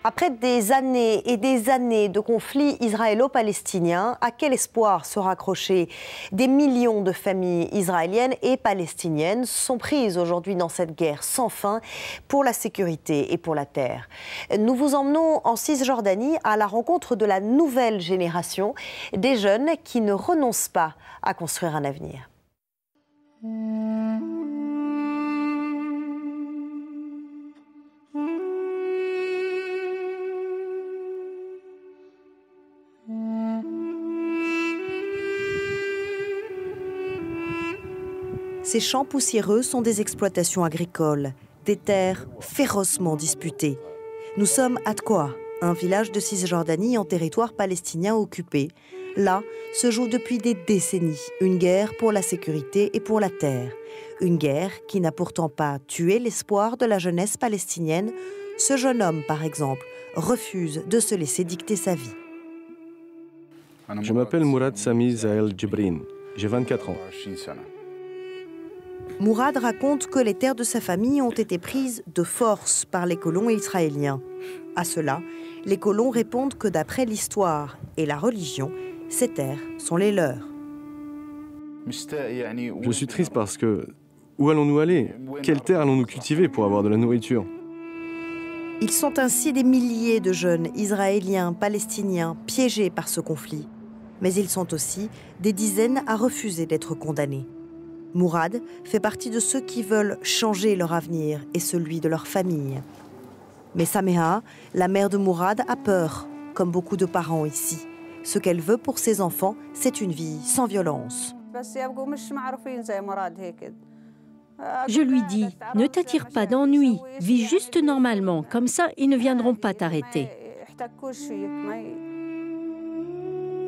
Après des années et des années de conflits israélo-palestiniens, à quel espoir se raccrocher? Des millions de familles israéliennes et palestiniennes sont prises aujourd'hui dans cette guerre sans fin pour la sécurité et pour la terre. Nous vous emmenons en Cisjordanie à la rencontre de la nouvelle génération, des jeunes qui ne renoncent pas à construire un avenir. Ces champs poussiéreux sont des exploitations agricoles, des terres férocement disputées. Nous sommes à Tkoa, un village de Cisjordanie en territoire palestinien occupé. Là se joue depuis des décennies une guerre pour la sécurité et pour la terre. Une guerre qui n'a pourtant pas tué l'espoir de la jeunesse palestinienne. Ce jeune homme, par exemple, refuse de se laisser dicter sa vie. Je m'appelle Mourad Sami Zahel Djibrin, j'ai 24 ans. Mourad raconte que les terres de sa famille ont été prises de force par les colons israéliens. À cela, les colons répondent que d'après l'histoire et la religion, ces terres sont les leurs. Je suis triste parce que, où allons-nous aller? Quelles terres allons-nous cultiver pour avoir de la nourriture? Ils sont ainsi des milliers de jeunes Israéliens, Palestiniens, piégés par ce conflit. Mais ils sont aussi des dizaines à refuser d'être condamnés. Mourad fait partie de ceux qui veulent changer leur avenir et celui de leur famille. Mais Sameha, la mère de Mourad, a peur, comme beaucoup de parents ici. Ce qu'elle veut pour ses enfants, c'est une vie sans violence. Je lui dis, ne t'attire pas d'ennui, vis juste normalement, comme ça ils ne viendront pas t'arrêter.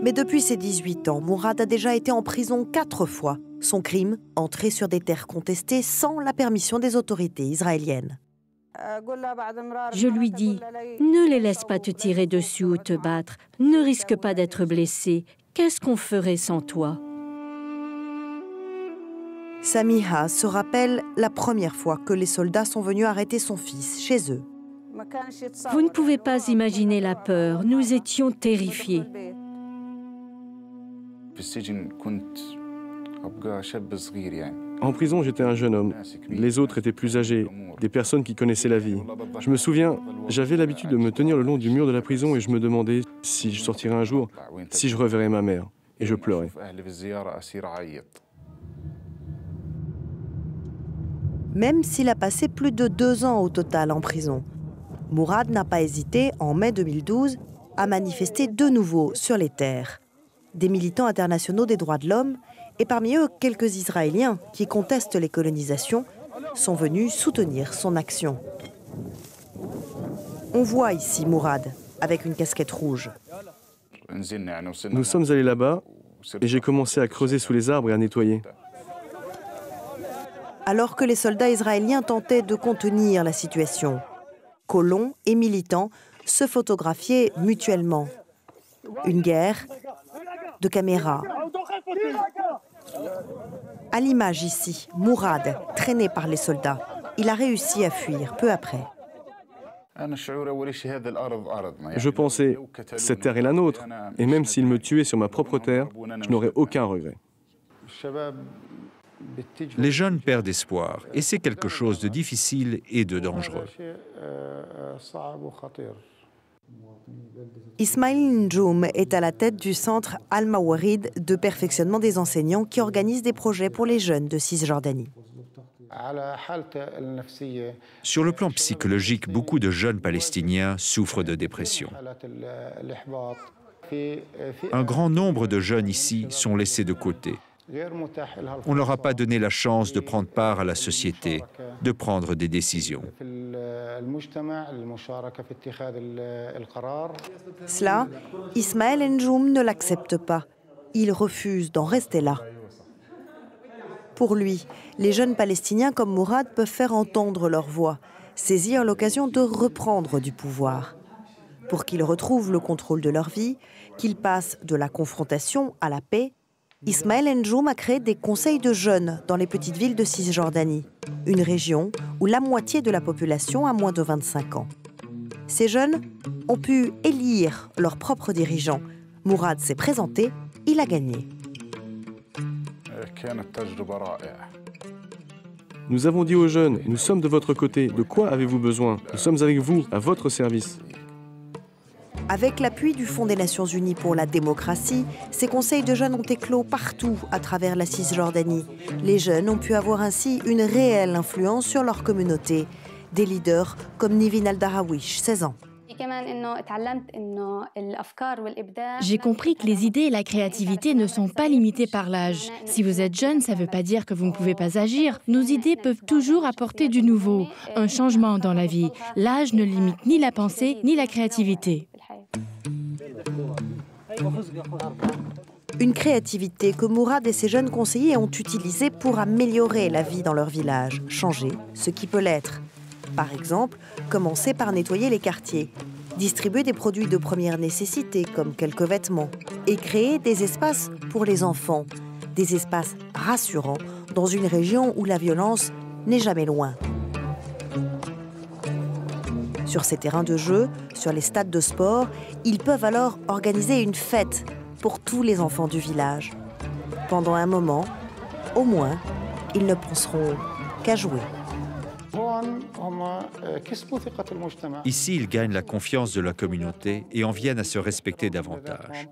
Mais depuis ses 18 ans, Mourad a déjà été en prison 4 fois. Son crime, entrer sur des terres contestées sans la permission des autorités israéliennes. Je lui dis, ne les laisse pas te tirer dessus ou te battre, ne risque pas d'être blessé. Qu'est-ce qu'on ferait sans toi? Samiha se rappelle la première fois que les soldats sont venus arrêter son fils chez eux. Vous ne pouvez pas imaginer la peur, nous étions terrifiés. En prison, j'étais un jeune homme. Les autres étaient plus âgés, des personnes qui connaissaient la vie. Je me souviens, j'avais l'habitude de me tenir le long du mur de la prison et je me demandais si je sortirais un jour, si je reverrais ma mère. Et je pleurais. Même s'il a passé plus de 2 ans au total en prison, Mourad n'a pas hésité, en mai 2012, à manifester de nouveau sur les terres. Des militants internationaux des droits de l'homme, et parmi eux quelques Israéliens qui contestent les colonisations, sont venus soutenir son action. On voit ici Mourad, avec une casquette rouge. Nous sommes allés là-bas, et j'ai commencé à creuser sous les arbres et à nettoyer. Alors que les soldats israéliens tentaient de contenir la situation, colons et militants se photographiaient mutuellement. Une guerre de caméras. À l'image ici, Mourad, traîné par les soldats, il a réussi à fuir peu après. Je pensais, cette terre est la nôtre, et même s'ils me tuaient sur ma propre terre, je n'aurais aucun regret. Les jeunes perdent espoir, et c'est quelque chose de difficile et de dangereux. Ismail Njoum est à la tête du centre Al-Mawarid de perfectionnement des enseignants qui organise des projets pour les jeunes de Cisjordanie. Sur le plan psychologique, beaucoup de jeunes Palestiniens souffrent de dépression. Un grand nombre de jeunes ici sont laissés de côté. On ne leur a pas donné la chance de prendre part à la société, de prendre des décisions. Cela, Ismail Njoum ne l'accepte pas. Il refuse d'en rester là. Pour lui, les jeunes Palestiniens comme Mourad peuvent faire entendre leur voix, saisir l'occasion de reprendre du pouvoir. Pour qu'ils retrouvent le contrôle de leur vie, qu'ils passent de la confrontation à la paix, Ismail Njoum a créé des conseils de jeunes dans les petites villes de Cisjordanie, une région où la moitié de la population a moins de 25 ans. Ces jeunes ont pu élire leurs propres dirigeants. Mourad s'est présenté, il a gagné. Nous avons dit aux jeunes, nous sommes de votre côté, de quoi avez-vous besoin? Nous sommes avec vous, à votre service. Avec l'appui du Fonds des Nations Unies pour la démocratie, ces conseils de jeunes ont éclos partout à travers la Cisjordanie. Les jeunes ont pu avoir ainsi une réelle influence sur leur communauté. Des leaders comme Nivin Al-Darawish, 16 ans. J'ai compris que les idées et la créativité ne sont pas limitées par l'âge. Si vous êtes jeune, ça ne veut pas dire que vous ne pouvez pas agir. Nos idées peuvent toujours apporter du nouveau, un changement dans la vie. L'âge ne limite ni la pensée ni la créativité. Une créativité que Mourad et ses jeunes conseillers ont utilisée pour améliorer la vie dans leur village, changer ce qui peut l'être. Par exemple, commencer par nettoyer les quartiers, distribuer des produits de première nécessité comme quelques vêtements et créer des espaces pour les enfants, des espaces rassurants dans une région où la violence n'est jamais loin. Sur ces terrains de jeu, sur les stades de sport, ils peuvent alors organiser une fête pour tous les enfants du village. Pendant un moment, au moins, ils ne penseront qu'à jouer. Ici, ils gagnent la confiance de la communauté et en viennent à se respecter davantage.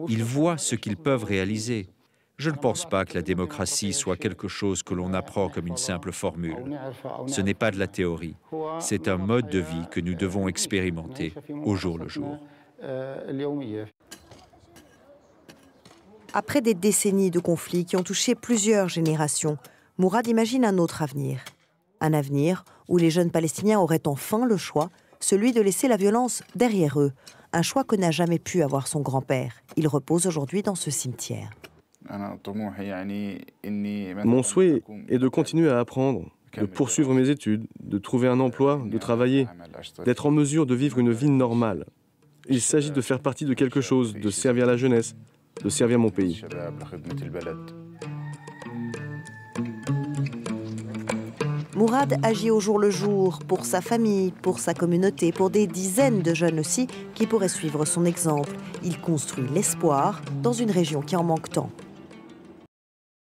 Ils voient ce qu'ils peuvent réaliser. Je ne pense pas que la démocratie soit quelque chose que l'on apprend comme une simple formule. Ce n'est pas de la théorie. C'est un mode de vie que nous devons expérimenter au jour le jour. Après des décennies de conflits qui ont touché plusieurs générations, Mourad imagine un autre avenir. Un avenir où les jeunes Palestiniens auraient enfin le choix, celui de laisser la violence derrière eux. Un choix que n'a jamais pu avoir son grand-père. Il repose aujourd'hui dans ce cimetière. Mon souhait est de continuer à apprendre, de poursuivre mes études, de trouver un emploi, de travailler, d'être en mesure de vivre une vie normale. Il s'agit de faire partie de quelque chose, de servir la jeunesse, de servir mon pays. Mourad agit au jour le jour pour sa famille, pour sa communauté, pour des dizaines de jeunes aussi qui pourraient suivre son exemple. Il construit l'espoir dans une région qui en manque tant.